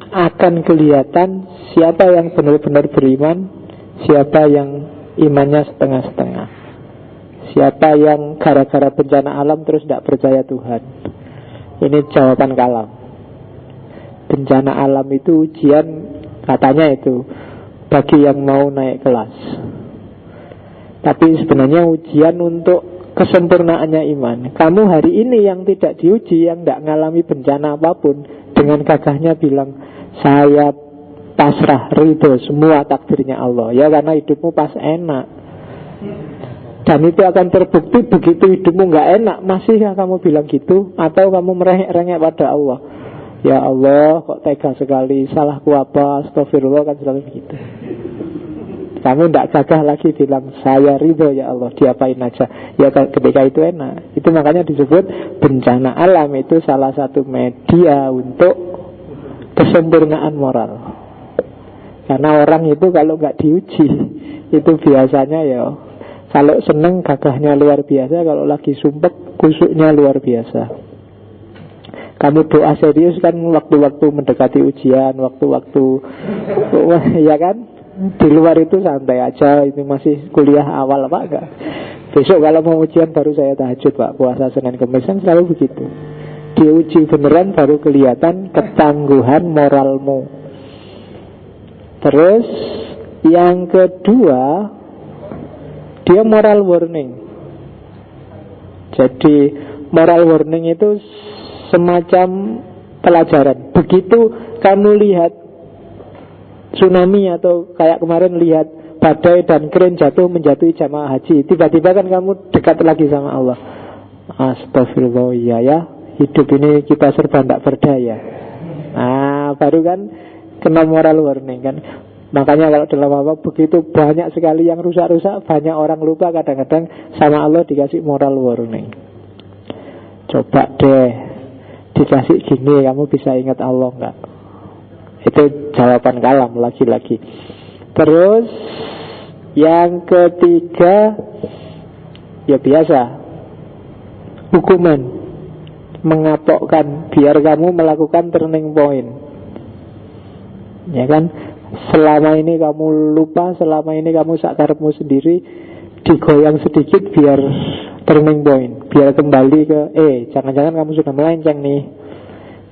akan kelihatan siapa yang benar-benar beriman, siapa yang imannya setengah-setengah, siapa yang gara-gara bencana alam terus tidak percaya Tuhan. Ini jawaban kalam. Bencana alam itu ujian, katanya itu bagi yang mau naik kelas. Tapi sebenarnya ujian untuk kesempurnaannya iman. Kamu hari ini yang tidak diuji, yang tidak mengalami bencana apapun, dengan gagahnya bilang, saya pasrah, ridho semua takdirnya Allah. Ya karena hidupmu pas enak. Dan itu akan terbukti begitu hidupmu gak enak, masihkah kamu bilang gitu? Atau kamu merengek-rengek pada Allah? Ya Allah, kok tega sekali, salahku apa, astagfirullah, kan selalu begitu. Kamu tidak gagah lagi bilang, saya ridho ya Allah, diapain aja. Ya ketika itu enak. Itu makanya disebut bencana alam itu salah satu media untuk kesempurnaan moral. Karena orang itu kalau nggak diuji, itu biasanya ya, kalau seneng gagahnya luar biasa, kalau lagi sumpek kusuknya luar biasa. Kamu doa serius kan waktu-waktu mendekati ujian, waktu-waktu ya kan. Di luar itu santai aja, ini masih kuliah awal Pak enggak. Besok kalau mau ujian baru saya tahajud Pak, puasa Senin Kamis, kan selalu begitu. Diuji beneran baru kelihatan ketangguhan moralmu. Terus yang kedua, dia moral warning. Jadi moral warning itu semacam pelajaran. Begitu kamu lihat tsunami atau kayak kemarin lihat badai dan kren jatuh menjatuhi jamaah haji, tiba-tiba kan kamu dekat lagi sama Allah. Astagfirullah, ya hidup ini kita serba tidak berdaya. Baru kan kena moral warning kan. Makanya kalau dalam apa begitu banyak sekali yang rusak-rusak, banyak orang lupa, kadang-kadang sama Allah dikasih moral warning. Coba deh dikasih gini, kamu bisa ingat Allah enggak? Itu jawaban kalam lagi-lagi. Terus yang ketiga, ya biasa, hukuman, mengapokkan biar kamu melakukan turning point. Ya kan, selama ini kamu lupa, selama ini kamu sakarepmu sendiri, digoyang sedikit biar turning point, biar kembali ke jangan-jangan kamu sudah melenceng nih,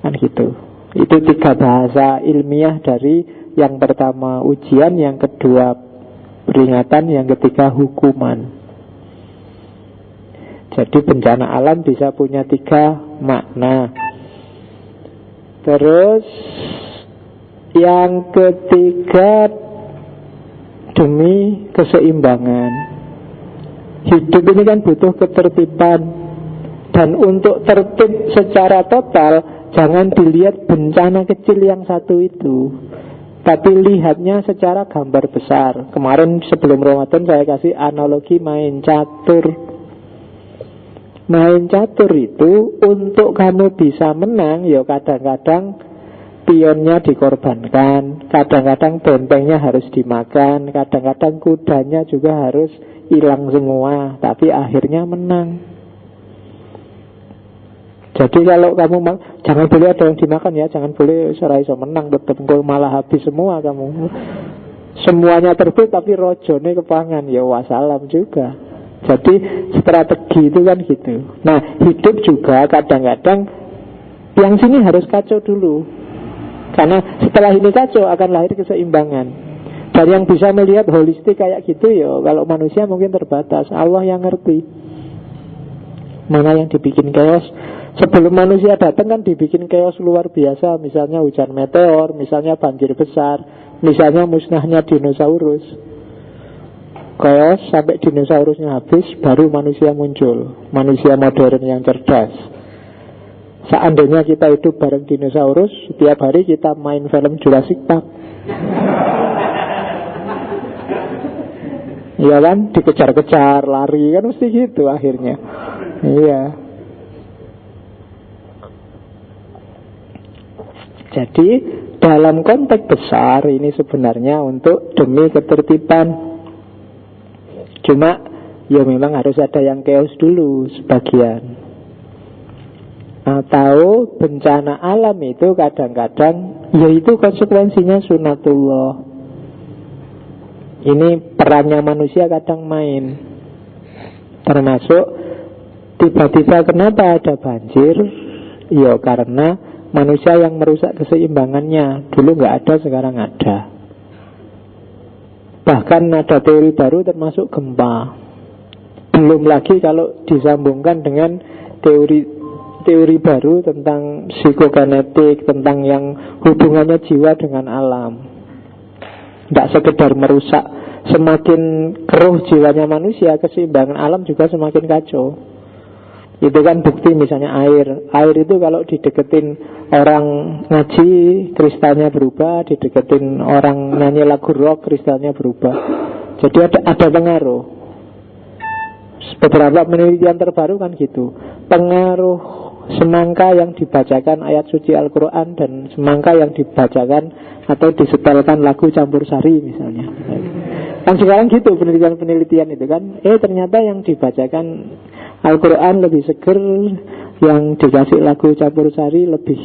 kan gitu. Itu 3 bahasa ilmiah dari yang pertama ujian, yang kedua peringatan, yang ketiga hukuman. Jadi bencana alam bisa punya 3 makna. Terus yang ketiga demi keseimbangan. Hidup ini kan butuh ketertiban. Dan untuk tertib secara total, jangan dilihat bencana kecil yang satu itu, tapi lihatnya secara gambar besar. Kemarin sebelum Ramadan saya kasih analogi main catur. Main catur itu untuk kamu bisa menang, ya kadang-kadang pionnya dikorbankan, kadang-kadang bentengnya harus dimakan, kadang-kadang kudanya juga harus hilang semua, tapi akhirnya menang. Jadi kalau kamu jangan boleh ada yang dimakan ya, jangan boleh serai so menang, betul malah habis semua kamu. Semuanya terbit tapi rojone kepangan, ya wassalam juga. Jadi strategi itu kan gitu. Nah hidup juga kadang-kadang yang sini harus kacau dulu, karena setelah ini kacau akan lahir keseimbangan. Dan yang bisa melihat holistik kayak gitu ya, kalau manusia mungkin terbatas, Allah yang ngerti mana yang dibikin chaos. Sebelum manusia datang kan dibikin chaos luar biasa. Misalnya hujan meteor, misalnya banjir besar, misalnya musnahnya dinosaurus. Chaos sampai dinosaurusnya habis, baru manusia muncul, manusia modern yang cerdas. Seandainya kita hidup bareng dinosaurus, setiap hari kita main film Jurassic Park. Iya kan, dikejar-kejar, lari, kan mesti gitu akhirnya. Iya. Jadi dalam konteks besar ini sebenarnya untuk demi ketertiban. Cuma ya memang harus ada yang chaos dulu sebagian. Atau bencana alam itu kadang-kadang yaitu konsekuensinya sunatullah. Ini perannya manusia kadang main. Termasuk tiba-tiba kenapa ada banjir? Ya karena manusia yang merusak keseimbangannya. Dulu nggak ada, sekarang ada. Bahkan ada teori baru termasuk gempa. Belum lagi kalau disambungkan dengan teori baru tentang psikokinetik, tentang yang hubungannya jiwa dengan alam. Tidak sekedar merusak, semakin keruh jiwanya manusia, keseimbangan alam juga semakin kacau. Itu kan bukti misalnya air. Air itu kalau dideketin orang ngaji, kristalnya berubah. Dideketin orang nyanyi lagu rock, kristalnya berubah. Jadi ada pengaruh. Beberapa penelitian terbaru kan gitu. Pengaruh semangka yang dibacakan ayat suci Al-Quran dan semangka yang dibacakan atau disetelkan lagu campur sari misalnya. Kan sekarang gitu penelitian-penelitian itu kan. Ternyata yang dibacakan Al-Quran lebih seger, yang dikasih lagu campur sari lebih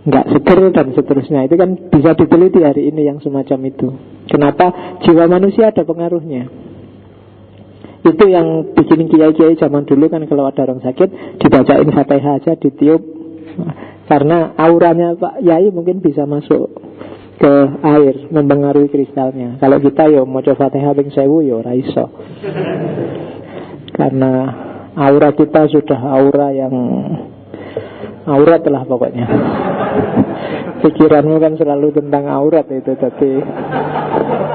nggak seger dan seterusnya. Itu kan bisa diteliti hari ini yang semacam itu. Kenapa? Jiwa manusia ada pengaruhnya. Itu yang bikin kiai-kiai zaman dulu kan kalau ada orang sakit dibacain Fatihah aja, ditiup. Karena auranya Pak Yai mungkin bisa masuk ke air, mempengaruhi kristalnya. Kalau kita yo maca Fatihah ping 1000 yo ora iso. Karena aura kita sudah aura yang aurat lah pokoknya. Pikiranmu kan selalu tentang aurat itu, tapi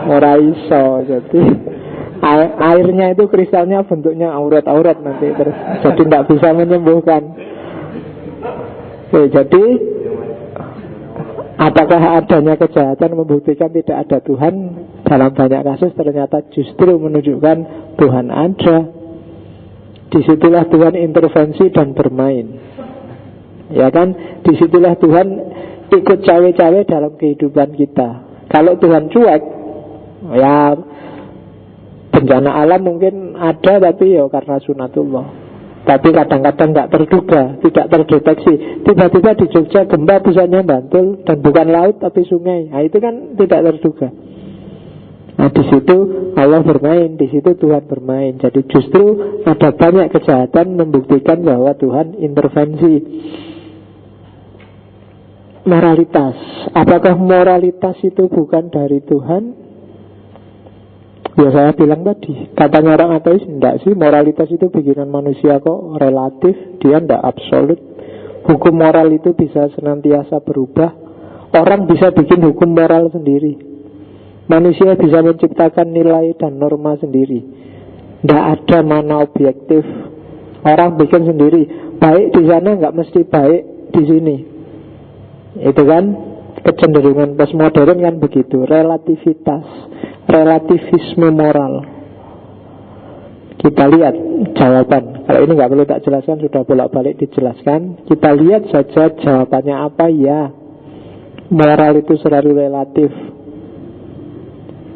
ora iso. Jadi airnya itu kristalnya bentuknya aurat-aurat nanti terus, jadi tidak bisa menyembuhkan. Jadi apakah adanya kejahatan membuktikan tidak ada Tuhan? Dalam banyak kasus ternyata justru menunjukkan Tuhan ada. Disitulah Tuhan intervensi dan bermain. Ya kan? Disitulah Tuhan ikut cawe-cawe dalam kehidupan kita. Kalau Tuhan cuek, ya bencana alam mungkin ada, tapi ya karena sunatullah. Tapi kadang-kadang tidak terduga, tidak terdeteksi. Tiba-tiba di Jogja gempa, pusatnya Bantul, dan bukan laut tapi sungai. Nah itu kan tidak terduga. Nah di situ Allah bermain, di situ Tuhan bermain. Jadi justru ada banyak kejahatan membuktikan bahwa Tuhan intervensi. Moralitas, apakah moralitas itu bukan dari Tuhan? Ya saya bilang tadi, katanya orang ateis, enggak sih, moralitas itu bikinan manusia kok, relatif, dia enggak absolut. Hukum moral itu bisa senantiasa berubah. Orang bisa bikin hukum moral sendiri. Manusia bisa menciptakan nilai dan norma sendiri. Enggak ada mana objektif. Orang bikin sendiri. Baik di sana enggak mesti baik di sini. Itu kan kecenderungan postmodern kan begitu, relativitas. Relativisme moral. Kita lihat jawaban. Kalau ini nggak perlu tak jelaskan, sudah bolak-balik dijelaskan. Kita lihat saja jawabannya apa. Ya, moral itu selalu relatif.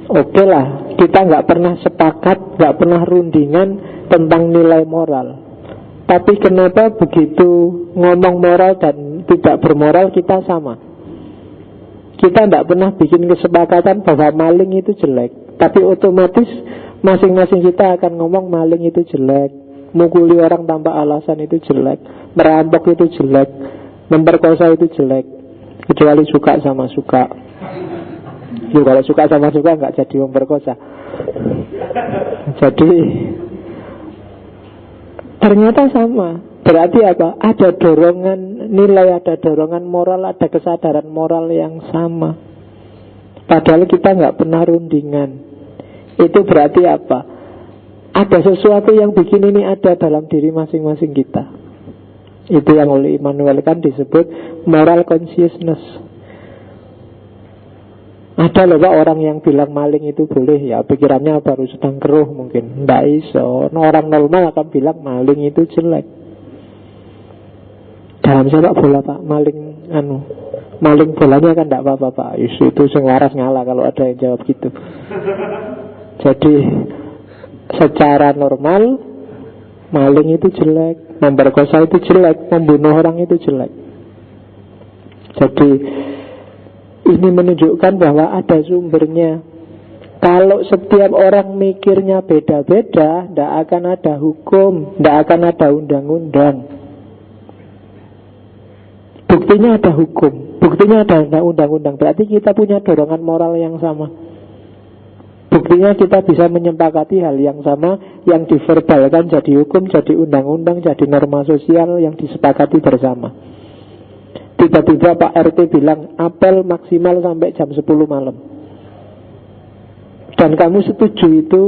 Oke lah, kita nggak pernah sepakat, nggak pernah rundingan tentang nilai moral. Tapi kenapa begitu ngomong moral dan tidak bermoral kita sama? Kita tidak pernah bikin kesepakatan bahwa maling itu jelek, tapi otomatis masing-masing kita akan ngomong maling itu jelek, mukuli orang tanpa alasan itu jelek, merampok itu jelek, memperkosa itu jelek, kecuali suka sama suka. Kalau suka sama suka nggak jadi memperkosa. Jadi ternyata sama. Berarti apa? Ada dorongan nilai, ada dorongan moral, ada kesadaran moral yang sama. Padahal kita nggak pernah rundingan. Itu berarti apa? Ada sesuatu yang bikin ini ada dalam diri masing-masing kita. Itu yang oleh Immanuel Kant disebut moral consciousness. Ada loh Pak orang yang bilang maling itu boleh, ya pikirannya baru sedang keruh mungkin. Nggak iso. Orang normal akan bilang maling itu jelek. Dalam sepak bola Pak, maling bolanya kan tidak apa-apa Pak. Itu sengwaras ngalah kalau ada yang jawab gitu. Jadi secara normal maling itu jelek, memperkosa itu jelek, membunuh orang itu jelek. Jadi ini menunjukkan bahwa ada sumbernya. Kalau setiap orang mikirnya beda-beda, tidak akan ada hukum, tidak akan ada undang-undang. Buktinya ada hukum, buktinya ada undang-undang. Berarti kita punya dorongan moral yang sama. Buktinya kita bisa menyepakati hal yang sama, yang diverbalkan jadi hukum, jadi undang-undang, jadi norma sosial yang disepakati bersama. Tiba-tiba Pak RT bilang apel maksimal sampai jam 10 malam. Dan kamu setuju itu,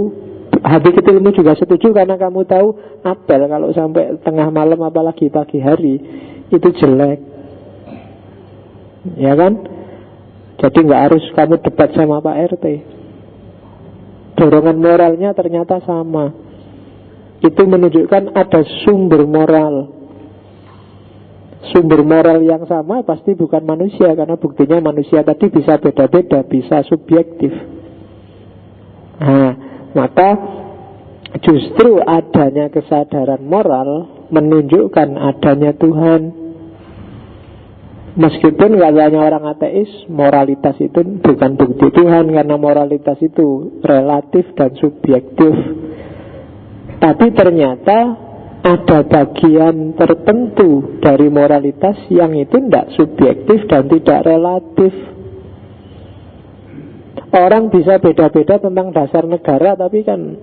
hati kecilmu juga setuju karena kamu tahu apel kalau sampai tengah malam apalagi pagi hari itu jelek. Ya kan? Jadi gak harus kamu debat sama Pak RT. Dorongan moralnya ternyata sama. Itu menunjukkan ada sumber moral. Sumber moral yang sama pasti bukan manusia, karena buktinya manusia tadi bisa beda-beda, bisa subjektif. Nah, maka justru adanya kesadaran moral menunjukkan adanya Tuhan. Meskipun katanya orang ateis, moralitas itu bukan bukti Tuhan, karena moralitas itu relatif dan subjektif. Tapi ternyata ada bagian tertentu dari moralitas yang itu tidak subjektif dan tidak relatif. Orang bisa beda-beda tentang dasar negara, tapi kan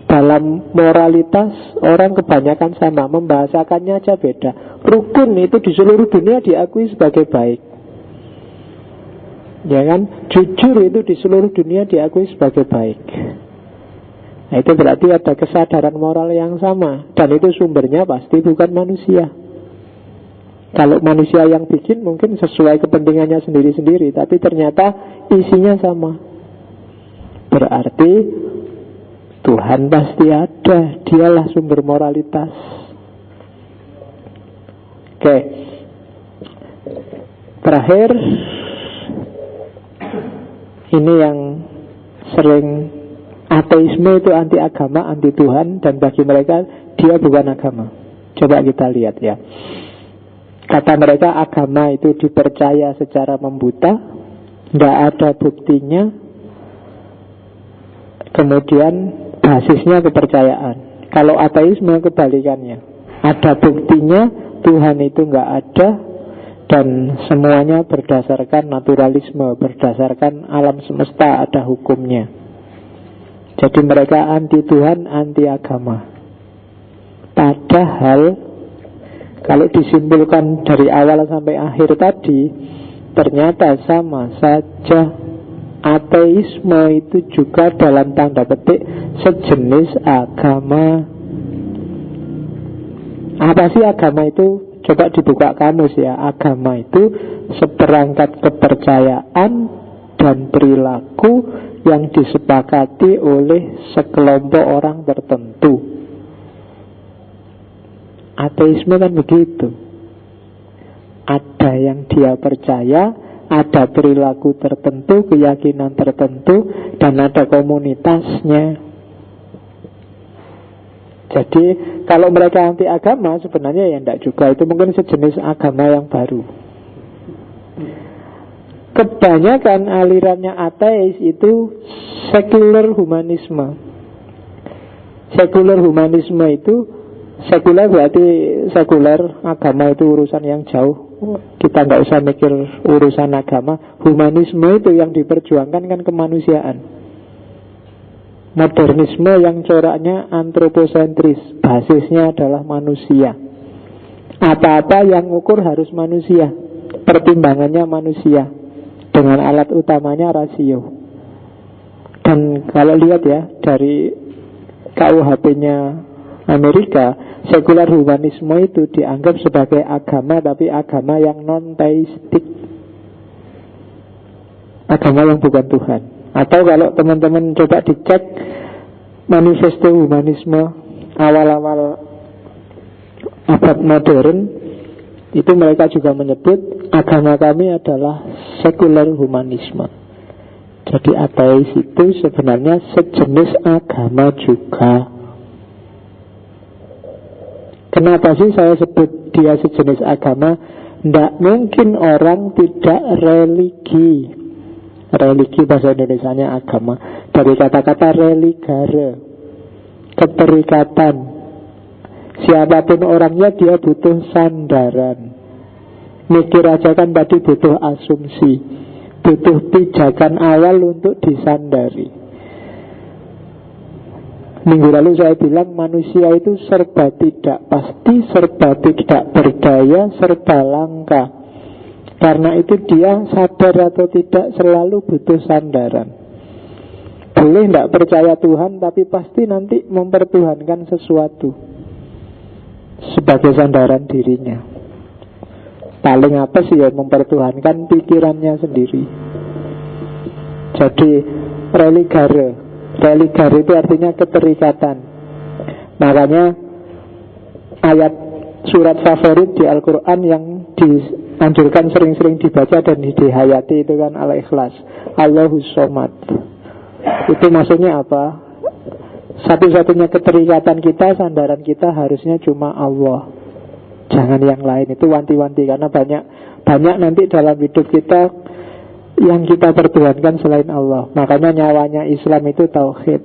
dalam moralitas orang kebanyakan sama, membahasakannya aja beda. Rukun itu di seluruh dunia diakui sebagai baik, ya kan? Jujur itu di seluruh dunia diakui sebagai baik. Nah, itu berarti ada kesadaran moral yang sama. Dan itu sumbernya pasti bukan manusia. Kalau manusia yang bikin mungkin sesuai kepentingannya sendiri-sendiri, tapi ternyata isinya sama. Berarti Tuhan pasti ada, dialah sumber moralitas. Oke. Terakhir, ini yang sering, ateisme itu anti agama, anti Tuhan, dan bagi mereka dia bukan agama. Coba kita lihat ya. Kata mereka agama itu dipercaya secara membuta, tidak ada buktinya, kemudian basisnya kepercayaan. Kalau ateisme kebalikannya, ada buktinya, Tuhan itu nggak ada, dan semuanya berdasarkan naturalisme, berdasarkan alam semesta ada hukumnya. Jadi mereka anti Tuhan, anti agama. Padahal kalau disimpulkan dari awal sampai akhir tadi, ternyata sama saja. Ateisme itu juga dalam tanda petik sejenis agama. Apa sih agama itu? Coba dibuka kamus ya. Agama itu seperangkat kepercayaan dan perilaku yang disepakati oleh sekelompok orang tertentu. Ateisme kan begitu. Ada yang dia percaya, ada perilaku tertentu, keyakinan tertentu, dan ada komunitasnya. Jadi kalau mereka anti agama sebenarnya ya tidak juga. Itu mungkin sejenis agama yang baru. Kebanyakan alirannya ateis itu sekuler humanisme. Sekuler humanisme itu, sekuler berarti sekuler, agama itu urusan yang jauh. Kita nggak usah mikir urusan agama. Humanisme itu yang diperjuangkan kan kemanusiaan. Modernisme yang coraknya antroposentris, basisnya adalah manusia. Apa-apa yang ukur harus manusia, pertimbangannya manusia, dengan alat utamanya rasio. Dan kalau lihat ya dari KUHP-nya Amerika, sekular humanisme itu dianggap sebagai agama, tapi agama yang non-teistik, agama yang bukan Tuhan. Atau kalau teman-teman coba dicek manifesto humanisme awal-awal abad modern, itu mereka juga menyebut agama kami adalah sekular humanisme. Jadi ateis itu sebenarnya sejenis agama juga. Kenapa sih saya sebut dia sejenis agama? Tidak mungkin orang tidak religi. Religi bahasa Indonesianya agama. Dari kata-kata religare, keterikatan. Siapapun orangnya dia butuh sandaran. Mikir aja kan tadi butuh asumsi, butuh pijakan awal untuk disandari. Minggu lalu saya bilang manusia itu serba tidak pasti, serba tidak berdaya, serba langka. Karena itu dia sadar atau tidak selalu butuh sandaran. Boleh tidak percaya Tuhan, tapi pasti nanti mempertuhankan sesuatu sebagai sandaran dirinya. Paling apa sih ya, mempertuhankan pikirannya sendiri. Jadi religare itu artinya keterikatan. Makanya ayat surat favorit di Al-Quran yang dianjurkan sering-sering dibaca dan dihayati itu kan Al-Ikhlas, Allahus Somad. Itu maksudnya apa? Satu-satunya keterikatan kita, sandaran kita harusnya cuma Allah, jangan yang lain. Itu wanti-wanti, karena banyak nanti dalam hidup kita yang kita pertuhankan selain Allah. Makanya nyawanya Islam itu tauhid.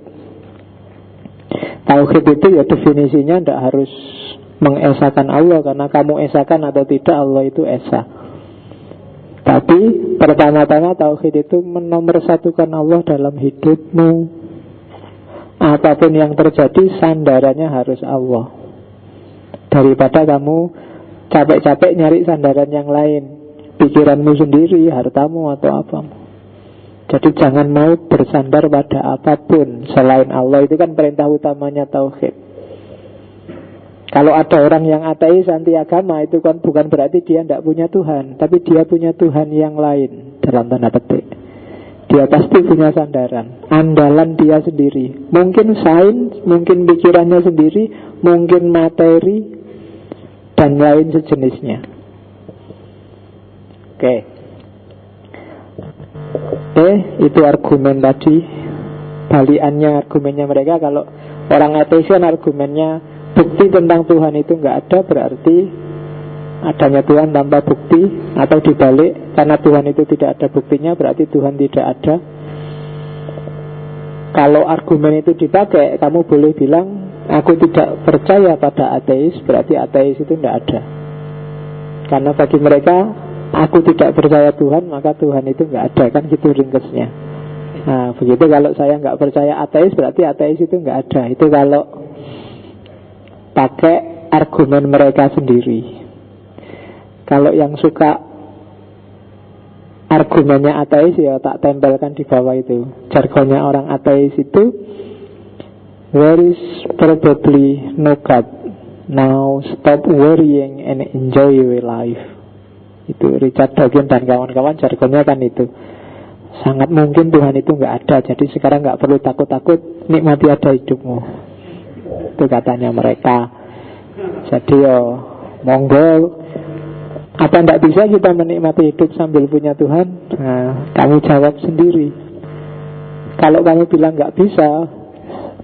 Tauhid itu ya definisinya tidak harus mengesakan Allah, karena kamu esakan atau tidak Allah itu esa. Tapi pertama-tama tauhid itu menomorsatukan Allah dalam hidupmu. Apapun yang terjadi sandarannya harus Allah, daripada kamu capek-capek nyari sandaran yang lain, pikiranmu sendiri, hartamu atau apamu. Jadi jangan mau bersandar pada apapun selain Allah. Itu kan perintah utamanya tauhid. Kalau ada orang yang ateis, anti agama, itu kan bukan berarti dia tidak punya Tuhan, tapi dia punya Tuhan yang lain, dalam tanda petik. Dia pasti punya sandaran, andalan dia sendiri. Mungkin sains, mungkin pikirannya sendiri, mungkin materi, dan lain sejenisnya. Oke, itu argumen tadi. Baliannya argumennya mereka, kalau orang ateis kan argumennya bukti tentang Tuhan itu nggak ada, berarti adanya Tuhan tanpa bukti. Atau dibalik, karena Tuhan itu tidak ada buktinya, berarti Tuhan tidak ada. Kalau argumen itu dipakai, kamu boleh bilang aku tidak percaya pada ateis, berarti ateis itu tidak ada. Karena bagi mereka, aku tidak percaya Tuhan, maka Tuhan itu nggak ada. Kan gitu ringkesnya. Nah begitu, kalau saya nggak percaya ateis, berarti ateis itu nggak ada. Itu kalau pakai argumen mereka sendiri. Kalau yang suka argumennya ateis, ya tak tempelkan di bawah itu. Jargonnya orang ateis itu, there is probably no God. Now stop worrying and enjoy your life. Itu Richard Dawkins dan kawan-kawan, jargonnya kan itu. Sangat mungkin Tuhan itu nggak ada, jadi sekarang nggak perlu takut-takut, nikmati ada hidupmu. Itu katanya mereka. Jadi monggo. Apa tidak bisa kita menikmati hidup sambil punya Tuhan? Nah, kamu jawab sendiri. Kalau kamu bilang nggak bisa,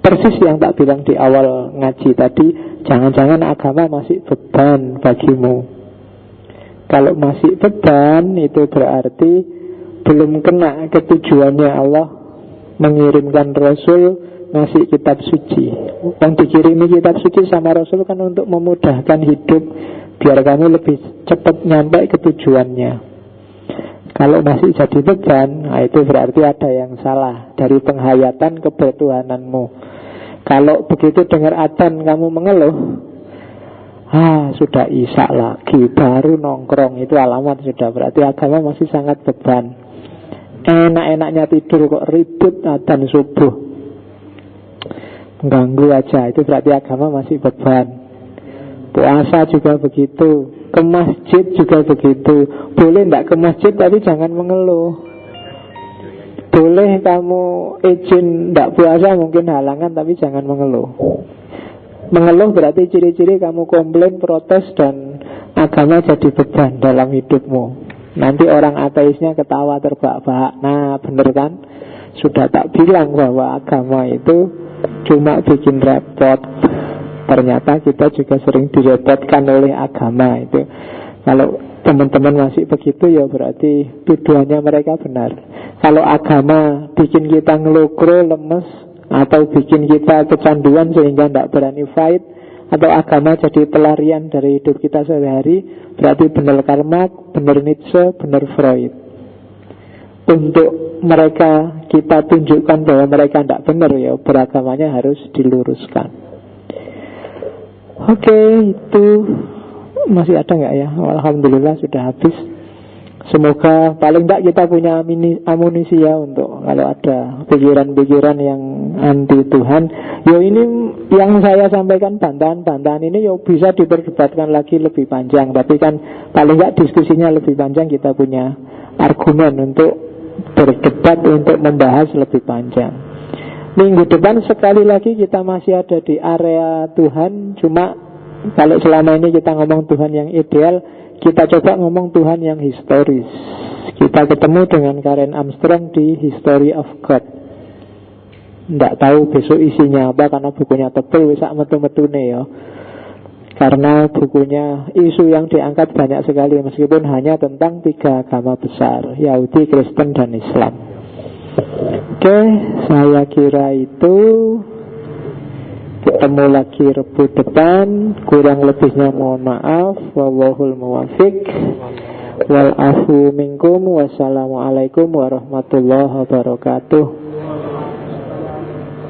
persis yang tak bilang di awal ngaji tadi, jangan-jangan agama masih beban bagimu. Kalau masih beban, itu berarti belum kena ketujuannya Allah mengirimkan Rasul, ngasih kitab suci. Yang dikirimi kitab suci sama Rasul kan untuk memudahkan hidup, biar kamu lebih cepat nyampe ke tujuannya. Kalau masih jadi beban, nah itu berarti ada yang salah dari penghayatan kebertuhananmu. Kalau begitu dengar adzan kamu mengeluh, sudah isya lagi, baru nongkrong, itu alamat sudah berarti agama masih sangat beban. Enak-enaknya tidur kok ribut adzan subuh, mengganggu aja, itu berarti agama masih beban. Puasa juga begitu, ke masjid juga begitu. Boleh tidak ke masjid tapi jangan mengeluh. Boleh kamu izin tidak puasa, mungkin halangan, tapi jangan mengeluh. Mengeluh berarti ciri-ciri kamu komplain, protes, dan agama jadi beban dalam hidupmu. Nanti orang ateisnya ketawa terbahak-bahak. Nah bener kan, sudah tak bilang bahwa agama itu cuma bikin repot. Ternyata kita juga sering direpotkan oleh agama itu. Kalau teman-teman masih begitu, ya berarti tuduhannya mereka benar. Kalau agama bikin kita ngelokro, lemes, atau bikin kita kecanduan sehingga tidak berani fight, atau agama jadi pelarian dari hidup kita sehari-hari, berarti benar Karl Marx, benar Nietzsche, benar Freud. Untuk mereka kita tunjukkan bahwa mereka tidak benar, ya beragamanya harus diluruskan. Oke, itu masih ada nggak ya? Alhamdulillah sudah habis. Semoga paling tidak kita punya amunisi ya untuk kalau ada pikiran-pikiran yang anti Tuhan. Yo ini yang saya sampaikan, bantahan-bantahan ini yo bisa diperdebatkan lagi lebih panjang. Tapi kan paling tidak diskusinya lebih panjang, kita punya argumen untuk berdebat, untuk membahas lebih panjang. Minggu depan sekali lagi kita masih ada di area Tuhan. Cuma kalau selama ini kita ngomong Tuhan yang ideal, kita coba ngomong Tuhan yang historis. Kita ketemu dengan Karen Armstrong di History of God. Nggak tahu besok isinya apa, karena bukunya tebel, bisa metu-metune ya. Karena bukunya isu yang diangkat banyak sekali, meskipun hanya tentang 3 agama besar, Yahudi, Kristen, dan Islam. Oke, saya kira itu. Ketemu lagi Rebu depan. Kurang lebihnya mohon maaf. Wallahul muwafiq. Wal afu minkum. Wassalamualaikum warahmatullahi wabarakatuh.